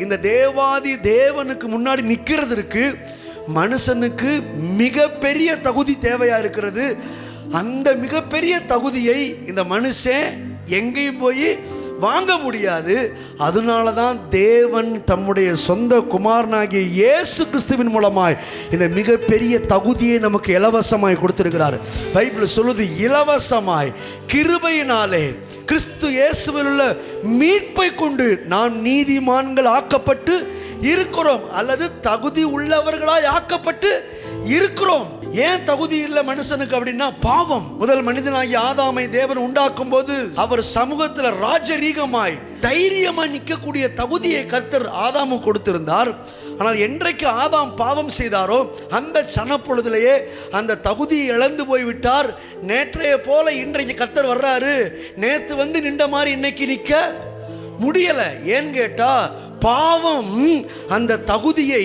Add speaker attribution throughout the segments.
Speaker 1: இந்த தேவாதி தேவனுக்கு முன்னாடி நிற்கிறதுக்கு மனுஷனுக்கு மிகப்பெரிய தகுதி தேவையா இருக்கிறது. அந்த மிகப்பெரிய தகுதியை இந்த மனுஷன் எங்கேயும் போய் வாங்க முடியாது. அதனால தான் தேவன் தம்முடைய சொந்த குமாரனாகிய இயேசு கிறிஸ்துவின் மூலமாய் இந்த மிகப்பெரிய தகுதியை நமக்கு இலவசமாய் கொடுத்திருக்கிறார். பைபிள் சொல்லுது, இலவசமாய் கிருபையினாலே கிறிஸ்து இயேசுவில் உள்ள மீட்பை கொண்டு நாம் நீதிமான்கள் ஆக்கப்பட்டு இருக்கிறோம், அல்லது தகுதி உள்ளவர்களாய் ஆக்கப்பட்டு இருக்கிறோம். ஏன் தகுதி இல்லை மனுஷனுக்கு அப்படின்னா, பாவம். முதல் மனிதனாகிய ஆதாமை தேவன் உண்டாக்கும் போது அவர் சமூகத்தில் ராஜரீகமாய் தைரியமாய் நிற்கக்கூடிய தகுதியை கர்த்தர் ஆதாமு கொடுத்திருந்தார். ஆனால் என்றைக்கு ஆதாம் பாவம் செய்தாரோ அந்த சனப்பொழுதிலேயே அந்த தகுதியை இழந்து போய்விட்டார். நேற்றைய போல இன்றைக்கு கர்த்தர் வர்றாரு, நேற்று வந்து நின்ற மாதிரி இன்னைக்கு நிற்க முடியலை. ஏன்னு கேட்டா, பாவம் அந்த தகுதியை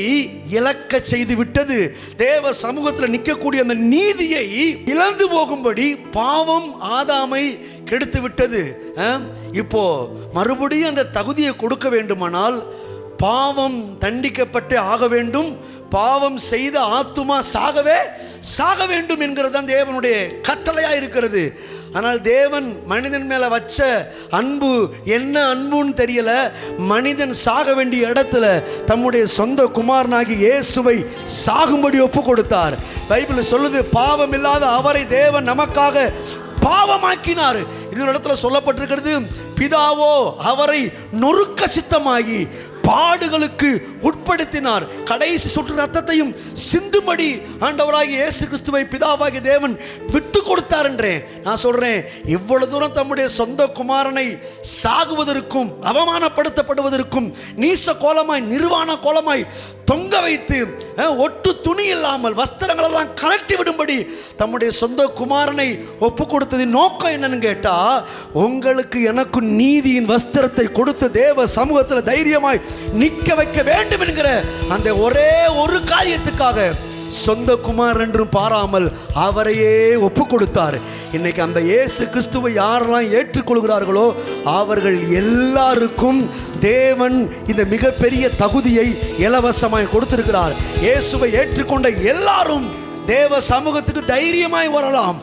Speaker 1: இழக்க செய்து விட்டது. தேவ சமூகத்தில் நிற்கக்கூடிய அந்த நீதியை இழந்து போகும்படி பாவம் ஆதாமை கெடுத்து விட்டது. இப்போ மறுபடியும் அந்த தகுதியை கொடுக்க வேண்டுமானால் பாவம் தண்டிக்கப்பட்டு ஆக வேண்டும், பாவம் செய்த ஆத்துமா சாக வேண்டும் என்கிறது தான் தேவனுடைய கட்டளையா இருக்கிறது. ஆனால் தேவன் மனிதன் மேல வச்ச அன்பு என்ன அன்புன்னு தெரியல. மனிதன் சாக வேண்டிய இடத்துல தம்முடைய சொந்த குமாரனாகி இயேசுவை சாகும்படி ஒப்பு கொடுத்தார். பைபிள் சொல்லுது, பாவம் இல்லாத அவரை தேவன் நமக்காக பாவமாக்கினார். இன்னொரு இடத்துல சொல்லப்பட்டிருக்கிறது, பிதாவோ அவரை நொறுக்க சித்தமாகி பாடுகளுக்கு உட்படுத்தினார். கடைசி சொட்டு ரத்தத்தையும் சிந்தும்படி ஆண்டவராகிய இயேசு கிறிஸ்துவை பிதாவாகிய தேவன் விட்டு கொடுத்தார் என்றேன். நான் சொல்றேன், இவ்வளவு தூரம் தம்முடைய சொந்த குமாரனை சாகுவதற்கும் அவமானப்படுத்தப்படுவதற்கும் நீச கோலமாய் நிர்வாண கோலமாய் தொங்க வைத்து ஒட்டு துணி இல்லாமல் வஸ்திரங்கள் எல்லாம் கலட்டி விடும்படி தம்முடைய சொந்த குமாரனை ஒப்பு கொடுத்ததின் நோக்கம் என்னன்னு கேட்டா, உங்களுக்கு எனக்கு நீதியின் வஸ்திரத்தை கொடுத்து தேவ சமூகத்தில் தைரியமாய் நிற்க வைக்க வேண்டும் என்கிற அந்த ஒரே ஒரு காரியத்துக்காக சொந்த குமார் என்றும் பாராமல் அவரையே ஒப்பு கொடுத்தார். இன்னைக்கு அந்த இயேசு கிறிஸ்துவை யாரெல்லாம் ஏற்றுக்கொள்கிறார்களோ அவர்கள் எல்லாருக்கும் தேவன் இந்த மிகப்பெரிய தகுதியை இலவசமாய் கொடுத்திருக்கிறார். இயேசுவை ஏற்றுக்கொண்ட எல்லாரும் தேவ சமூகத்துக்கு தைரியமாய் வரலாம்.